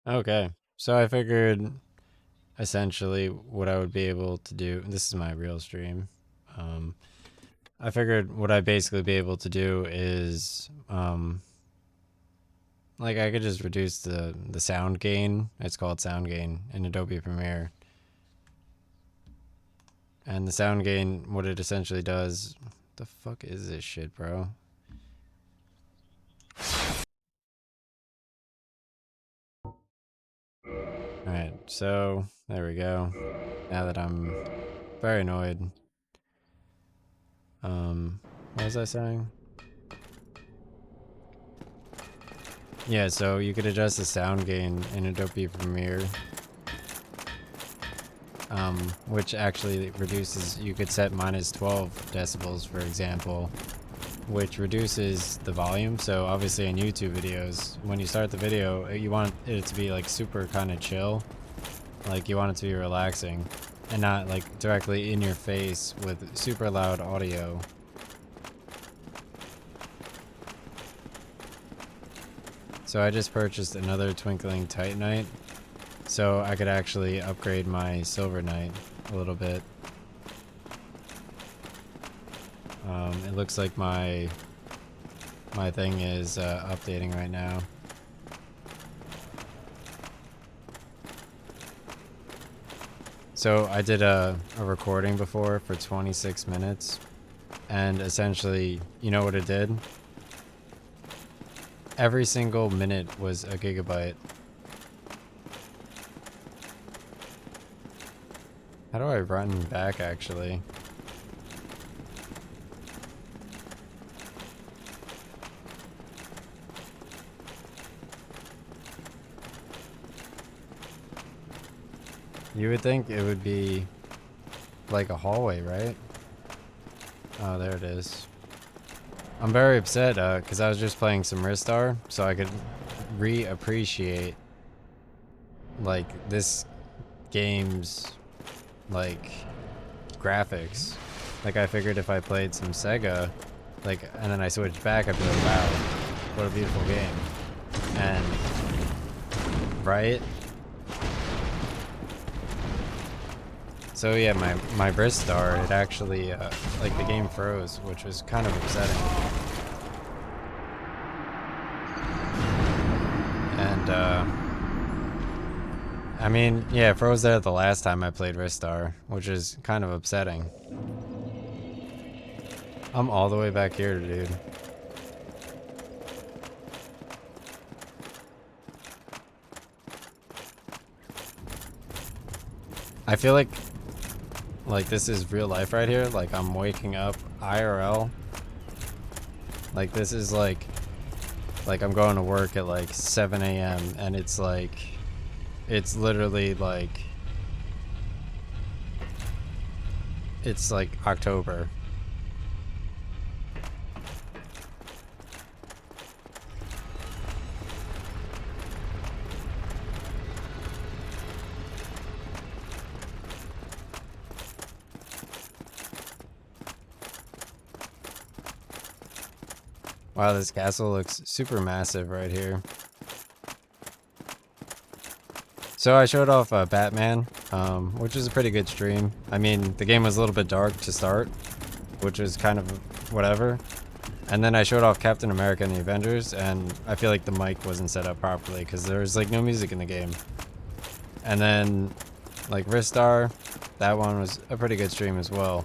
Okay. So I figured essentially what I would be able to do. This is my real stream. Um, I figured what I'd basically be able to do is like I could just reduce the sound gain. It's called sound gain in Adobe Premiere. And the sound gain, what it essentially does, the fuck is this shit, bro? Alright, so there we go. Now that I'm very annoyed. What was I saying? Yeah, so you could adjust the sound gain in Adobe Premiere, which actually reduces, you could set minus 12 decibels, for example, which reduces the volume. So obviously in YouTube videos, when you start the video, you want it to be like super kind of chill. Like you want it to be relaxing and not like directly in your face with super loud audio. So I just purchased another Twinkling Titanite, so I could actually upgrade my Silver Knight a little bit. It looks like my thing is updating right now. So I did a recording before for 26 minutes, and essentially, you know what it did? Every single minute was a gigabyte. How do I run back, actually? You would think it would be like a hallway, right? Oh, there it is. I'm very upset, because I was just playing some Ristar, so I could re-appreciate, like, this game's, like, graphics. Like, I figured if I played some Sega, like, and then I switched back, I'd be like, wow, what a beautiful game. And, right? So yeah, my Ristar, it actually, like, the game froze, which was kind of upsetting. And, I mean, yeah, it froze there the last time I played Ristar, which is kind of upsetting. I'm all the way back here, dude. I feel like this is real life right here. Like I'm waking up IRL. Like this is like I'm going to work at like 7 a.m. and it's like, it's literally like, it's like October. Wow, this castle looks super massive right here. So I showed off Batman, which is a pretty good stream. I mean, the game was a little bit dark to start, which was kind of whatever. And then I showed off Captain America and the Avengers, and I feel like the mic wasn't set up properly because there was like no music in the game. And then like Ristar, that one was a pretty good stream as well.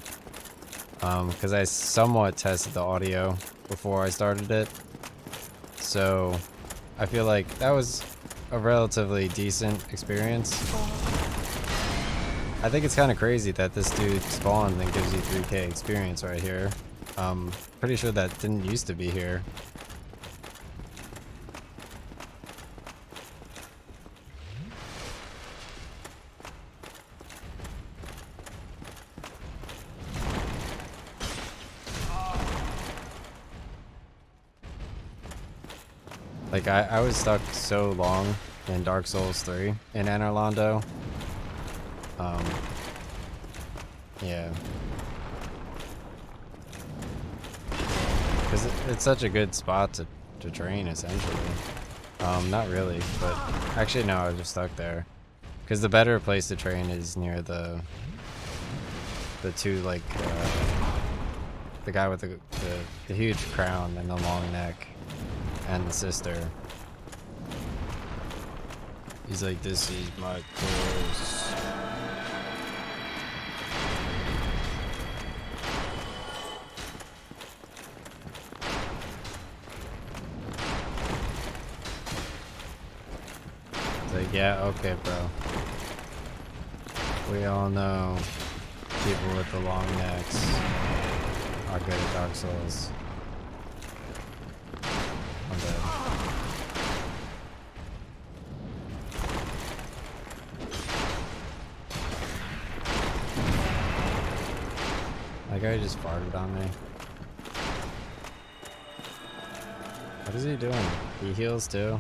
Because I somewhat tested the audio before I started it. So I feel like that was a relatively decent experience. I think it's kind of crazy that this dude spawned and gives you 3K experience right here. Pretty sure that didn't used to be here. Like I was stuck so long in Dark Souls 3 in Anor Londo. Yeah. Because it's such a good spot to train, essentially. Not really, but actually no, I was just stuck there. Because the better place to train is near the two, like, the guy with the huge crown and the long neck, and the sister. He's like, this is my course. It's like, yeah, okay, bro. We all know people with the long necks are good at Dark Souls. I'm dead. That guy just farted on me. What is he doing? He heals too?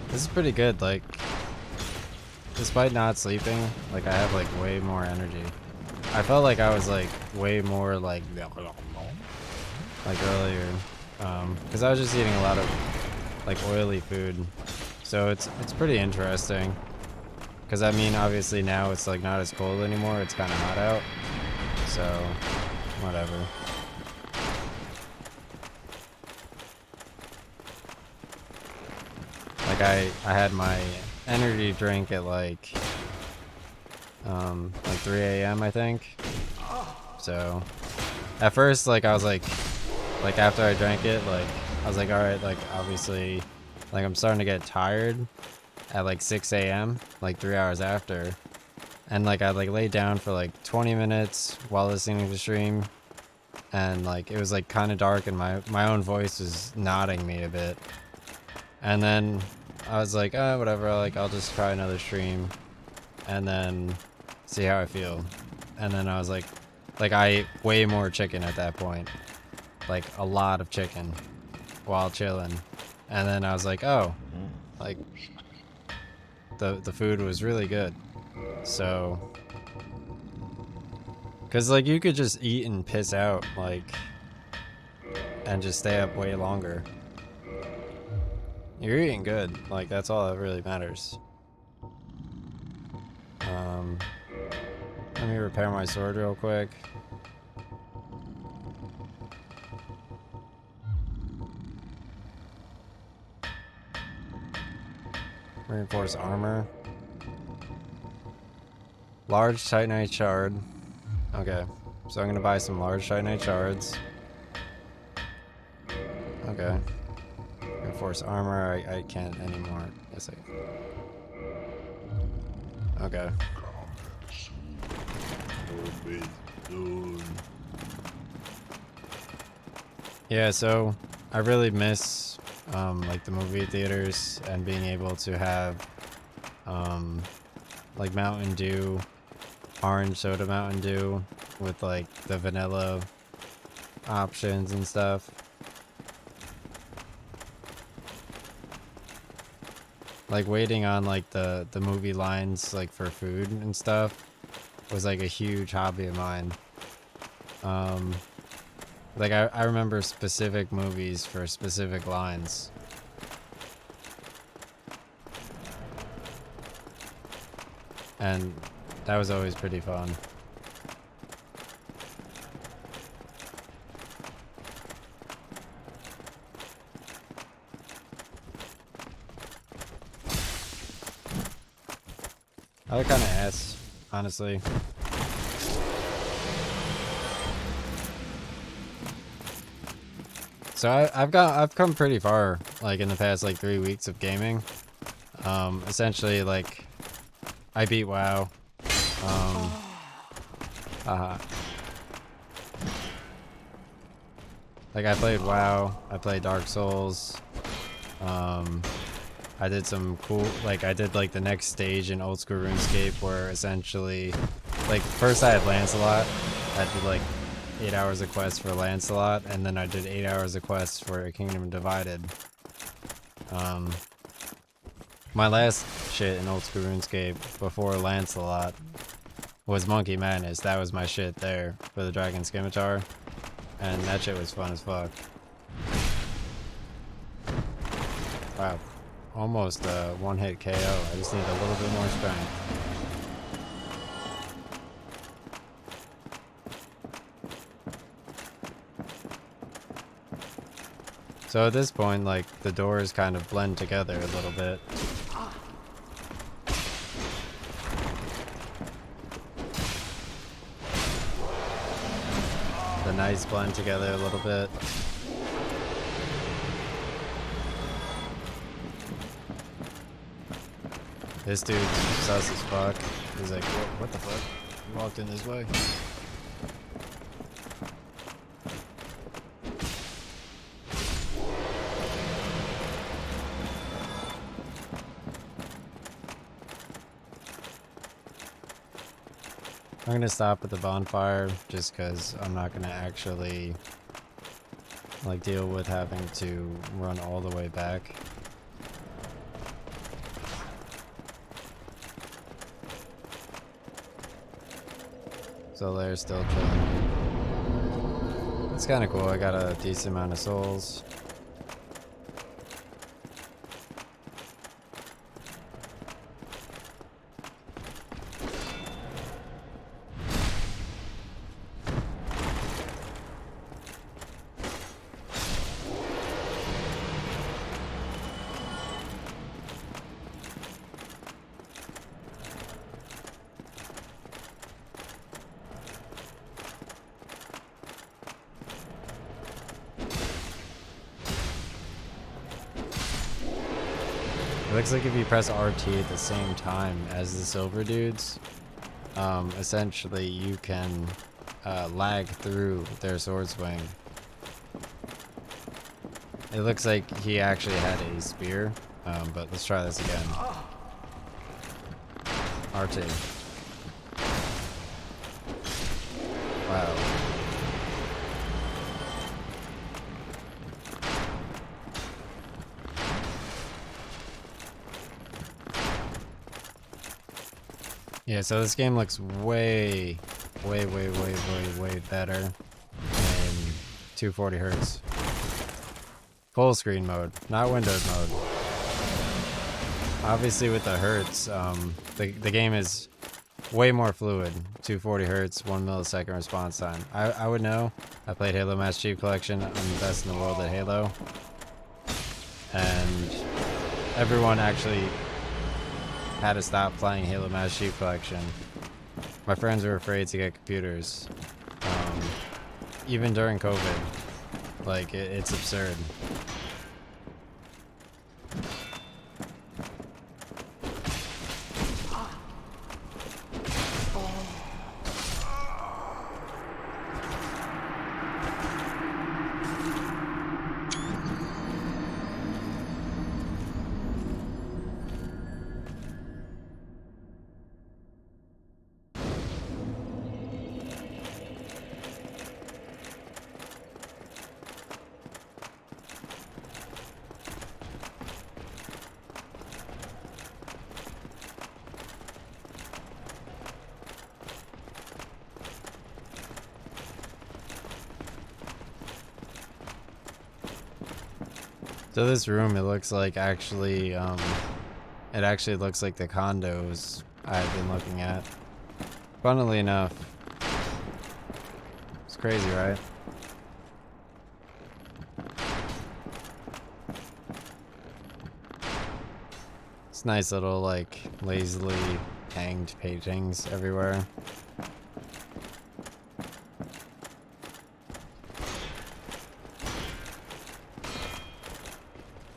This is pretty good, like, despite not sleeping, like, I have, like, way more energy. I felt like I was, like, way more, like earlier, because I was just eating a lot of, like, oily food. So it's pretty interesting. Because, I mean, obviously now it's, like, not as cold anymore, it's kind of hot out. So, whatever. Like, I had my energy drink at, like 3 a.m. I think. So, at first, like, I was like after I drank it, like, I was like, alright, like, obviously, like, I'm starting to get tired at, like, 6 a.m., like, 3 hours after. And, like, I, like, laid down for, like, 20 minutes while listening to the stream. And, like, it was, like, kind of dark and my own voice was nodding me a bit. And then I was like, whatever, like, I'll just try another stream and then see how I feel. And then I was like I ate way more chicken at that point. Like, a lot of chicken while chilling. And then I was like, oh, like, the food was really good. So, because, like, you could just eat and piss out, like, and just stay up way longer. You're eating good. Like, that's all that really matters. Let me repair my sword real quick. Reinforce armor. Large Titanite shard. Okay, so I'm gonna buy some large Titanite shards. Okay. Reinforce armor, I can't anymore. Yes, okay. Yeah, so I really miss like the movie theaters and being able to have like Mountain Dew, orange soda Mountain Dew with like the vanilla options and stuff. Like waiting on like the movie lines like for food and stuff was like a huge hobby of mine. Like I remember specific movies for specific lines. And that was always pretty fun. I look kind of ass, honestly. So I've come pretty far, like in the past like 3 weeks of gaming. Essentially, like I beat WoW. Like I played WoW. I played Dark Souls. I did some cool, like I did like the next stage in Old School RuneScape where essentially, like first I had Lancelot. I did like 8 hours of quests for Lancelot, and then I did 8 hours of quests for Kingdom Divided. My last shit in old school RuneScape before Lancelot was Monkey Madness. That was my shit there for the Dragon Scimitar. And that shit was fun as fuck. Wow. Almost a one-hit KO. I just need a little bit more strength. So at this point, like, the doors kind of blend together a little bit. The knights blend together a little bit. This dude's sus as fuck. He's like, what the fuck? You walked in this way? I'm gonna stop at the bonfire just because I'm not gonna actually like deal with having to run all the way back. So they're still chilling. It's kind of cool. I got a decent amount of souls. It looks like if you press RT at the same time as the silver dudes, essentially you can lag through their sword swing. It looks like he actually had a spear, but let's try this again. RT. Wow. Yeah, so this game looks way better in 240 hertz. Full screen mode, not Windows mode. Obviously with the hertz, the game is way more fluid. 240 hertz, 1 millisecond response time. I would know. I played Halo Master Chief Collection. I'm the best in the world at Halo. And everyone actually had to stop playing Halo Master Chief Collection. My friends were afraid to get computers. Even during COVID. Like, it's absurd. So this room, it looks like actually, it actually looks like the condos I've been looking at. Funnily enough. It's crazy, right? It's nice little, like, lazily hanged paintings everywhere.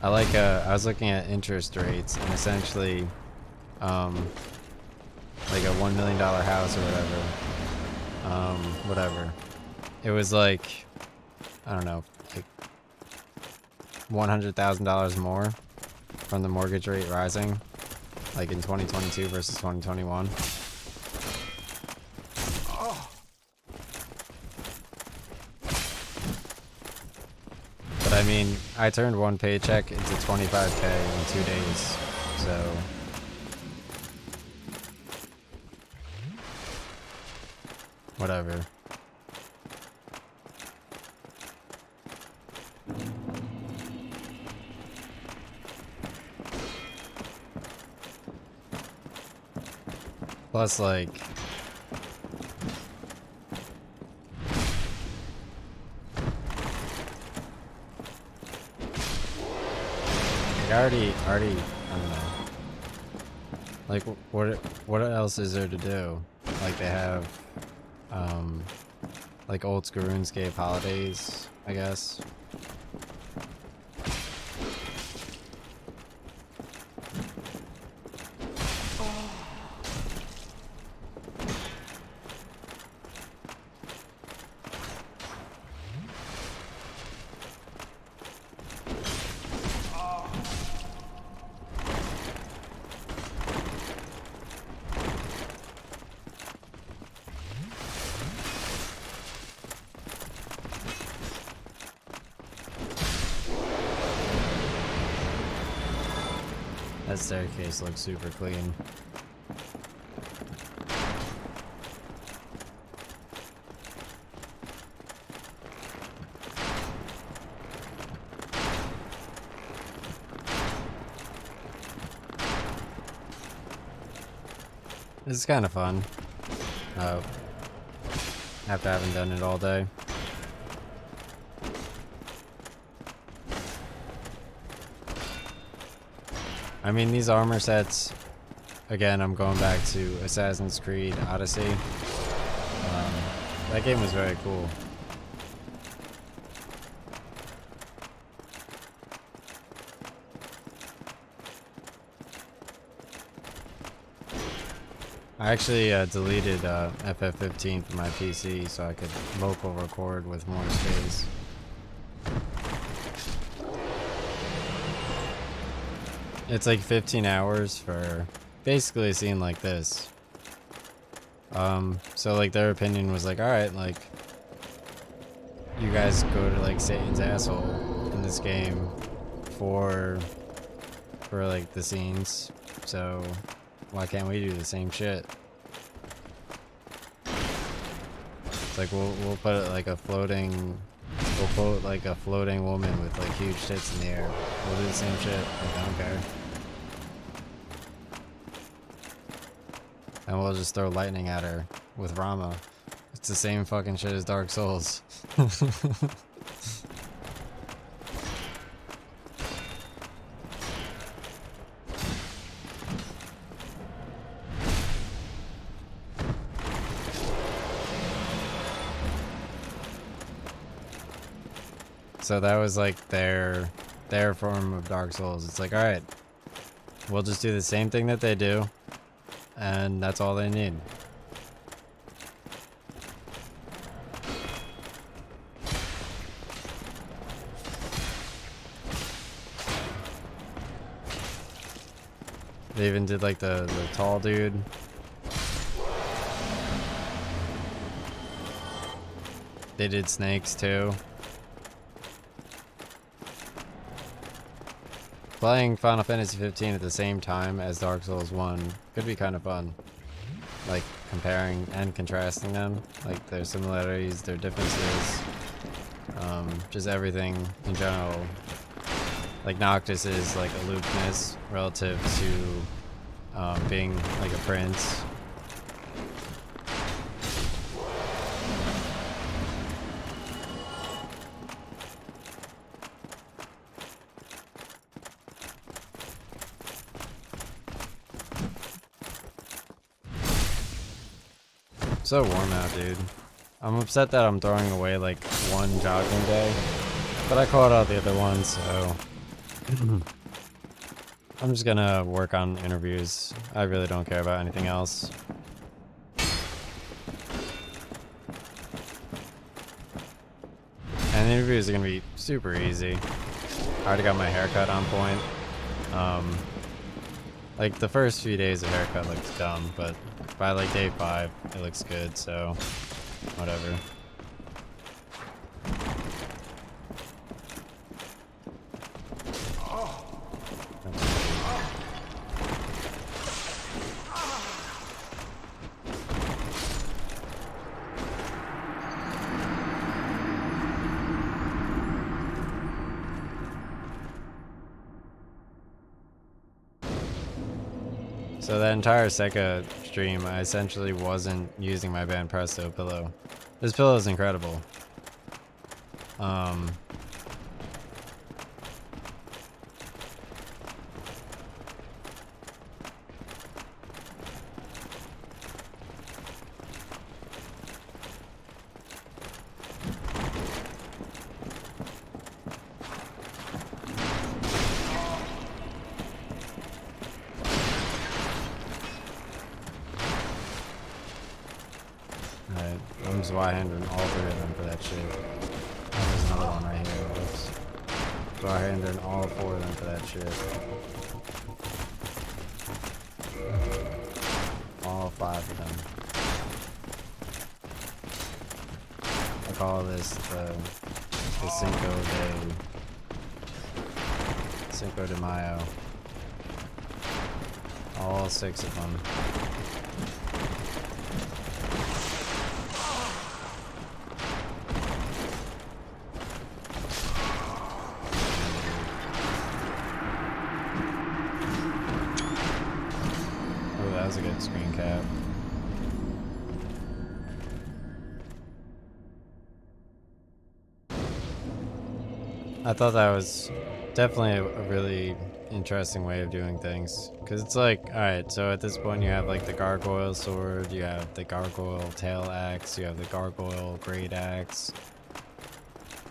I like, I was looking at interest rates, and essentially, like a $1 million house or whatever. It was like, I don't know, like $100,000 more from the mortgage rate rising, like in 2022 versus 2021. But I mean, I turned one paycheck into 25K in 2 days, so... Whatever. Plus, like... already, I don't know. Like, what else is there to do? Like, they have, like old school RuneScape holidays, I guess. That staircase looks super clean. This is kind of fun. After having done it all day. I mean, these armor sets, again, I'm going back to Assassin's Creed Odyssey. That game was very cool. I actually deleted FF15 from my PC so I could local record with more space. It's like 15 hours for basically a scene like this. So like their opinion was like, alright, like you guys go to like Satan's asshole in this game for like the scenes, so why can't we do the same shit? It's like we'll put it like a floating, we'll put like a floating woman with like huge tits in the air. We'll do the same shit. Like, I don't care. And we'll just throw lightning at her with Rama. It's the same fucking shit as Dark Souls. So that was like their form of Dark Souls. It's like, alright, we'll just do the same thing that they do, and that's all they need. They even did like the tall dude. They did snakes too. Playing Final Fantasy 15 at the same time as Dark Souls 1 could be kind of fun. Like comparing and contrasting them, like their similarities, their differences, just everything in general. Like Noctis is like aloofness relative to being like a prince. So warm out, dude. I'm upset that I'm throwing away like one jogging day, but I called out the other one, so I'm just gonna work on interviews. I really don't care about anything else. And the interviews are gonna be super easy. I already got my haircut on point. Like the first few days of haircut looks dumb, but by like day 5 it looks good, so whatever. So that entire Seka stream, I essentially wasn't using my Banpresto pillow. This pillow is incredible. Alright, I'm just Y-handing all three of them for that shit. Oh, there's another one right here. Oops. Y-handing all four of them for that shit. All five of them. I call this the Cinco de Mayo. All six of them. Oh, that was a good screen cap. I thought that was definitely a really interesting way of doing things. Because it's like, alright, so at this point you have like the gargoyle sword, you have the gargoyle tail axe, you have the gargoyle great axe,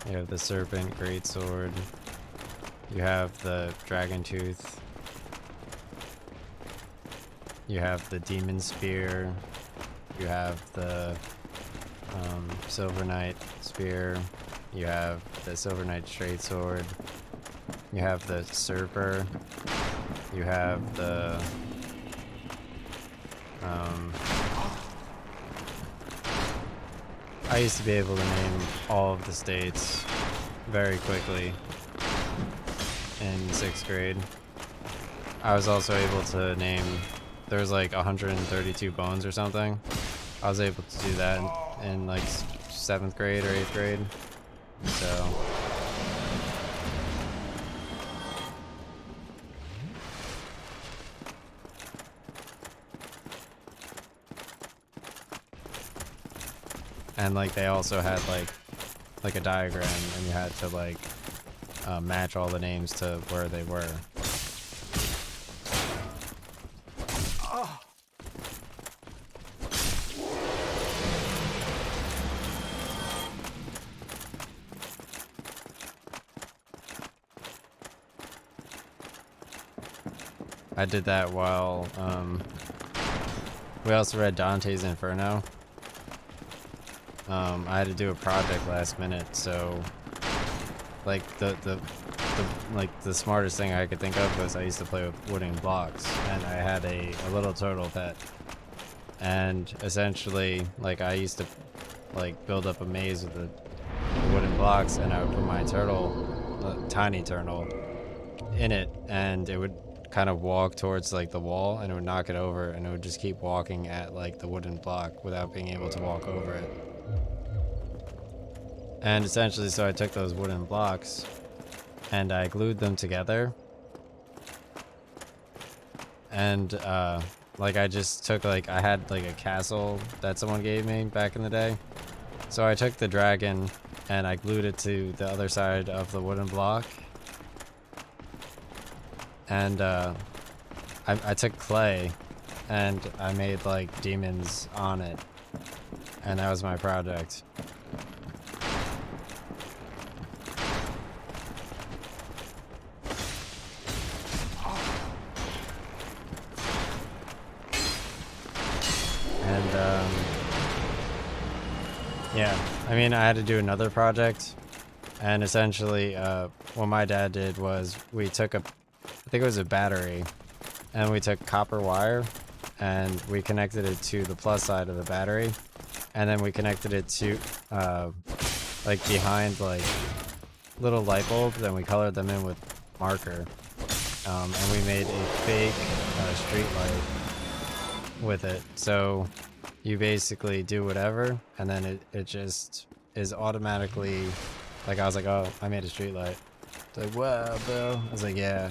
you have the serpent great sword, you have the dragon tooth, you have the demon spear, you have the silver knight spear, you have the silver knight straight sword, you have the serper, you have the I used to be able to name all of the states very quickly in 6th grade. I was also able to name, there's like 132 bones or something. I was able to do that in like 7th grade or 8th grade. So and like they also had like a diagram, and you had to like match all the names to where they were. I did that while we also read Dante's Inferno. I had to do a project last minute, so like the smartest thing I could think of was I used to play with wooden blocks, and I had a little turtle pet, and essentially like I used to like build up a maze with the wooden blocks, and I would put my turtle, tiny turtle, in it, and it would kind of walk towards like the wall, and it would knock it over, and it would just keep walking at like the wooden block without being able to walk over it. And essentially, so I took those wooden blocks and I glued them together, and like I just took like, I had like a castle that someone gave me back in the day, so I took the dragon and I glued it to the other side of the wooden block, and I took clay and I made like demons on it, and that was my project. And yeah, I mean, I had to do another project, and essentially what my dad did was we took I think it was a battery, and we took copper wire and we connected it to the plus side of the battery, and then we connected it to like behind like little light bulbs, and we colored them in with marker, and we made a fake street light with it. So you basically do whatever, and then it just is automatically, like, I was like, oh, I made a street light. It's like, wow, bro. I was like, yeah.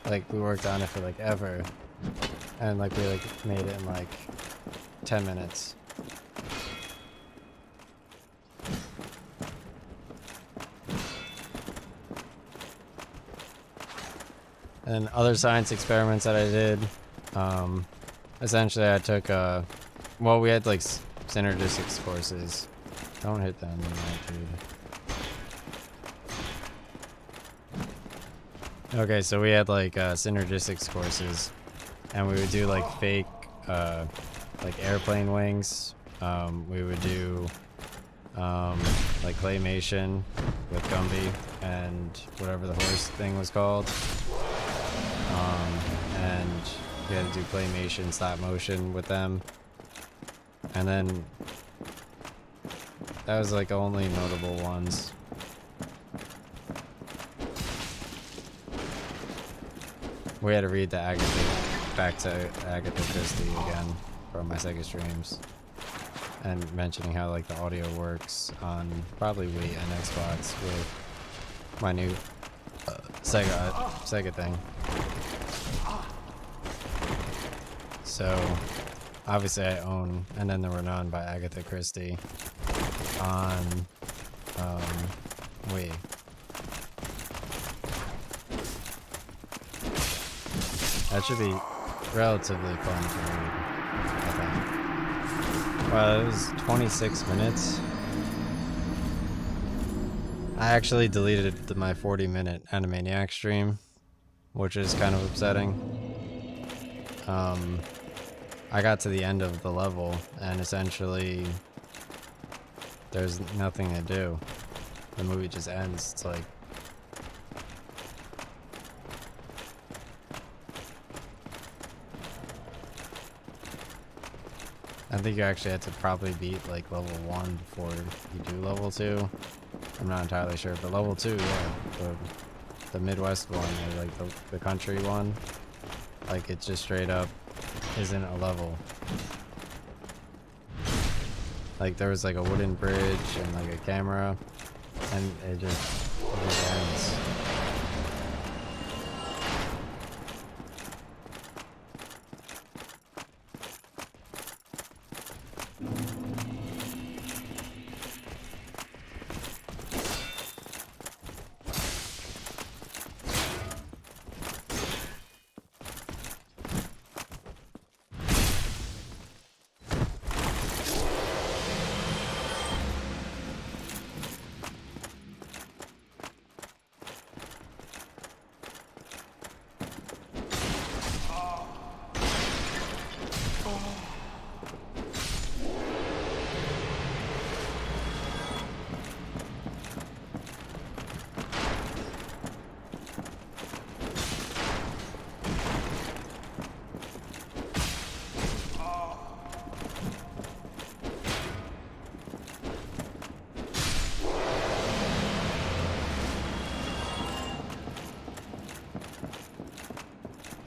Like, we worked on it for like ever, And like we like made it in like 10 minutes. And other science experiments that I did, essentially I took, well, we had like synergistics courses. Don't hit them, dude. Okay, so we had like synergistics courses, and we would do like fake, like airplane wings. We would do like claymation with Gumby and whatever the horse thing was called. And we had to do claymation, stop motion with them. And then that was like only notable ones. We had to read back to Agatha Christie again from my Sega streams. And mentioning how like the audio works on probably Wii and Xbox with my new Sega thing. So obviously I own And Then There Were None by Agatha Christie on Wii. That should be relatively fun to read, I think. Well, it was 26 minutes. I actually deleted my 40-minute Animaniac stream, which is kind of upsetting. I got to the end of the level, and essentially there's nothing to do. The movie just ends. It's like, I think you actually have to probably beat like level 1 before you do level 2. I'm not entirely sure, but level 2, yeah, the Midwest one, or like the country one, like it just straight up isn't a level. Like there was like a wooden bridge and like a camera, and it just ends.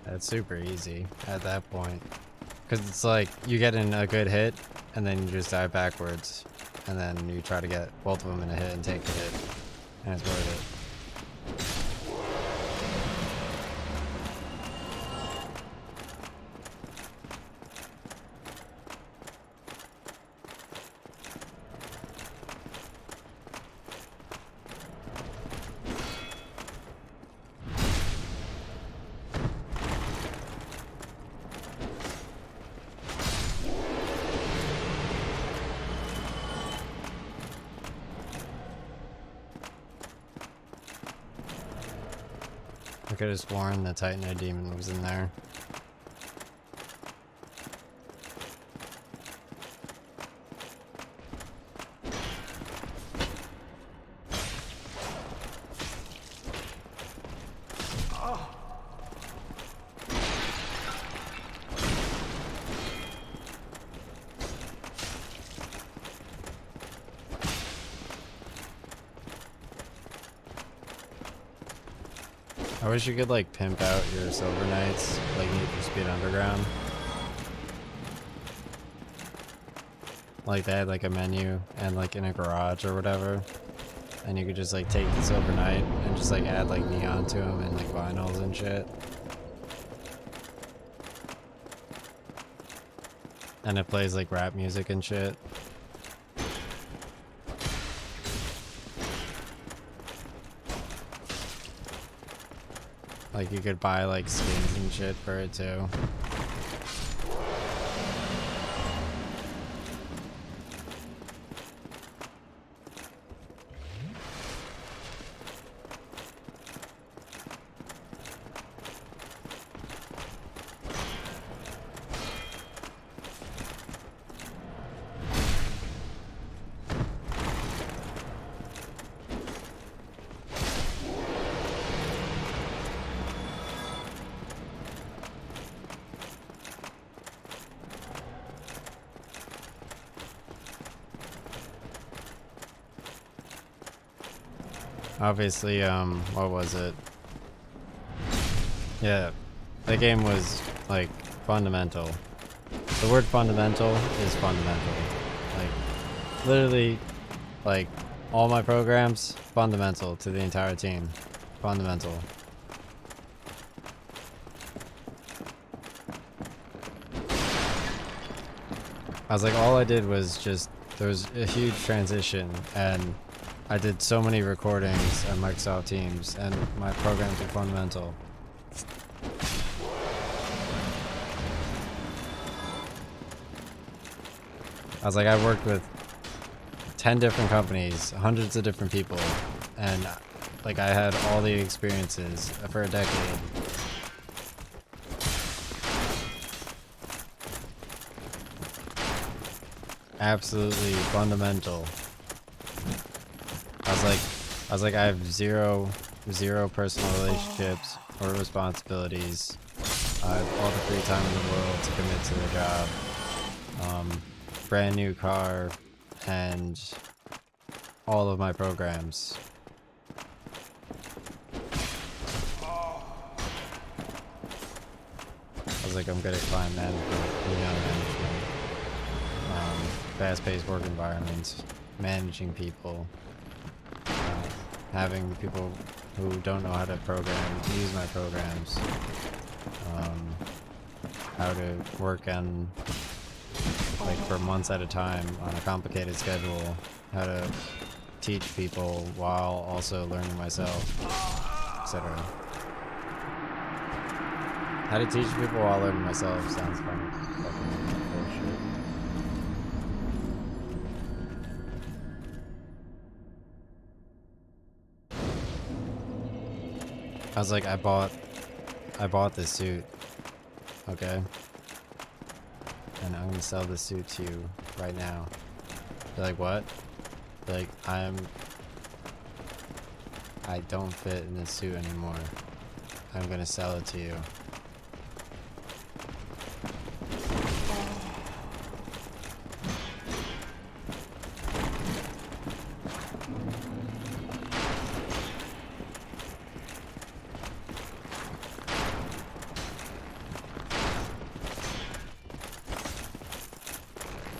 It's super easy at that point, because it's like you get in a good hit and then you just die backwards, and then you try to get both of them in a hit and take a hit, and it's worth it. I could have sworn the Titanite demon was in there. I wish you could like pimp out your Silver Knights like Need for Speed Underground. Like they had like a menu and like in a garage or whatever, and you could just like take the Silver Knight and just like add like neon to him and like vinyls and shit. And it plays like rap music and shit. Like you could buy like skins and shit for it too. Obviously, what was it? Yeah, the game was like fundamental. The word fundamental is fundamental. Like, literally, like, all my programs, fundamental to the entire team. Fundamental. I was like, all I did was just, there was a huge transition, and I did so many recordings on Microsoft Teams, and my programs were fundamental. I was like, I worked with 10 different companies, hundreds of different people, and like I had all the experiences for a decade. Absolutely fundamental. I was like, I have zero personal relationships or responsibilities. I have all the free time in the world to commit to the job. Brand new car, and all of my programs. I was like, I'm good at client management, email management, fast-paced work environments, managing people, having people who don't know how to program use my programs, how to work on, like, for months at a time on a complicated schedule, how to teach people while also learning myself, etc. How to teach people while learning myself sounds fun. Fucking bullshit. I was like, I bought this suit, okay? And I'm gonna sell this suit to you right now. They're like, what? They're like, I don't fit in this suit anymore. I'm gonna sell it to you.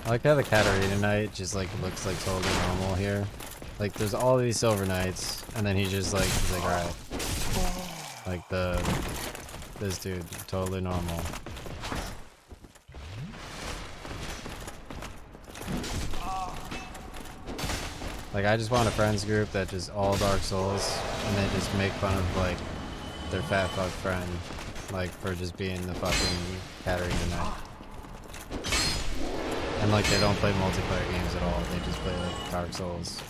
I like how the Katarina Knight just like looks like totally normal here. Like there's all these silver knights, and then he's like alright. Like this dude, totally normal. Like I just want a friends group that just all Dark Souls, and they just make fun of like their fat fuck friend, like for just being the fucking Katarina Knight. And like they don't play multiplayer games at all, they just play like Dark Souls.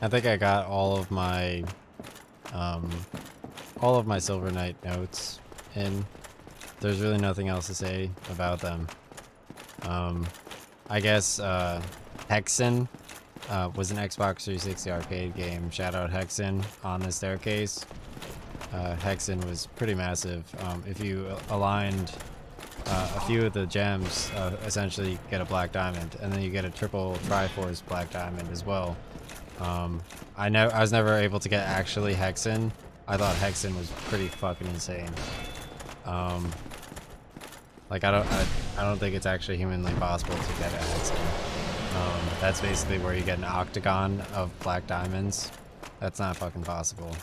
I think I got all of my Silver Knight notes in. There's really nothing else to say about them. I guess Hexen was an Xbox 360 arcade game. Shout out Hexen on the staircase. Hexen was pretty massive. If you aligned a few of the gems essentially get a black diamond, and then you get a triple Triforce black diamond as well. I was never able to get actually Hexen. I thought Hexen was pretty fucking insane. Like I don't think it's actually humanly possible to get a Hexen. That's basically where you get an octagon of black diamonds. That's not fucking possible.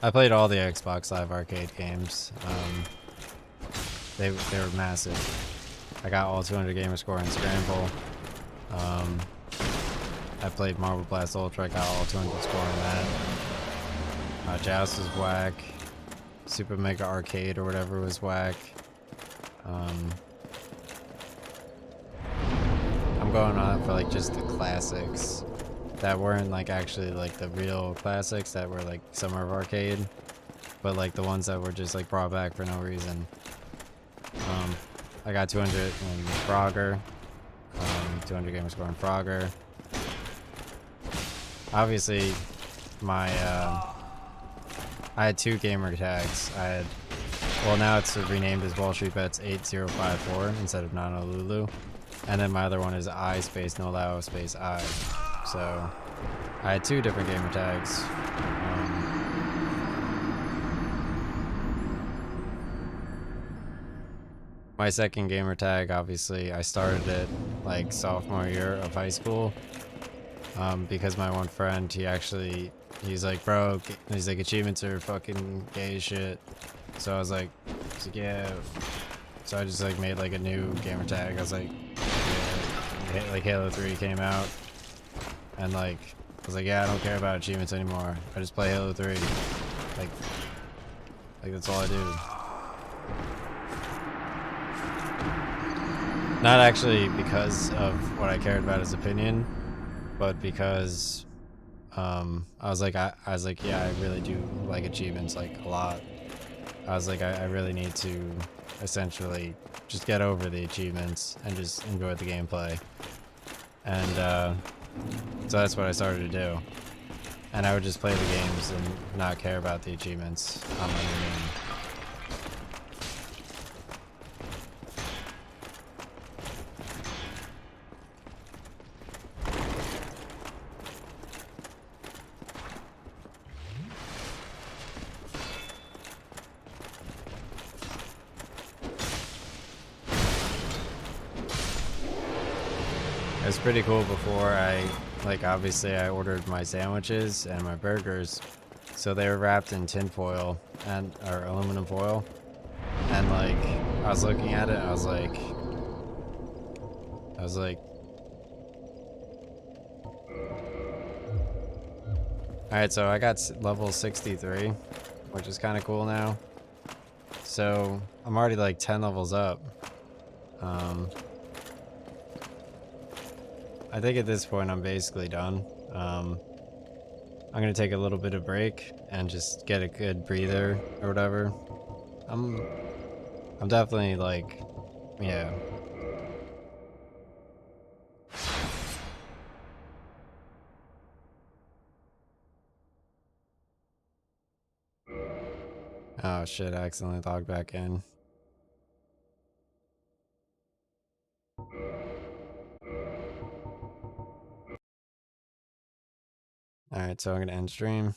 I played all the Xbox Live Arcade games. They were massive. I got all 200 gamer score in Scramble. I played Marble Blast Ultra. I got all 200 score in that. Joust was whack. Super Mega Arcade or whatever was whack. I'm going on for like just the classics that weren't like actually like the real classics that were like Summer of Arcade, but like the ones that were just like brought back for no reason. I got 200 in Frogger, 200 gamer score in Frogger. Obviously, my I had 2 gamer tags. Well, now it's renamed as Wall Street Bets 8054 instead of Nanolulu. And then my other one is I space Nolao space I. So I had 2 different gamer tags. My second gamer tag, obviously, I started it like sophomore year of high school. Because my one friend, he's like, bro, he's like, achievements are fucking gay as shit. So I was like, yeah. So I just like made like a new gamer tag. I was like, yeah. Like Halo 3 came out, and like I was like, yeah, I don't care about achievements anymore. I just play Halo 3. Like that's all I do. Not actually because of what I cared about his opinion, but because I was like, yeah, I really do like achievements like a lot. I was like, I really need to essentially just get over the achievements and just enjoy the gameplay. And so that's what I started to do. And I would just play the games and not care about the achievements on my new game. It was pretty cool before obviously I ordered my sandwiches and my burgers, so they were wrapped in tin foil or aluminum foil, and like I was looking at it, I was like alright, so I got level 63, which is kind of cool now. So I'm already like 10 levels up. I think at this point I'm basically done. I'm gonna take a little bit of break and just get a good breather or whatever. I'm definitely like, yeah. Oh shit, I accidentally logged back in. Alright, so I'm gonna end stream.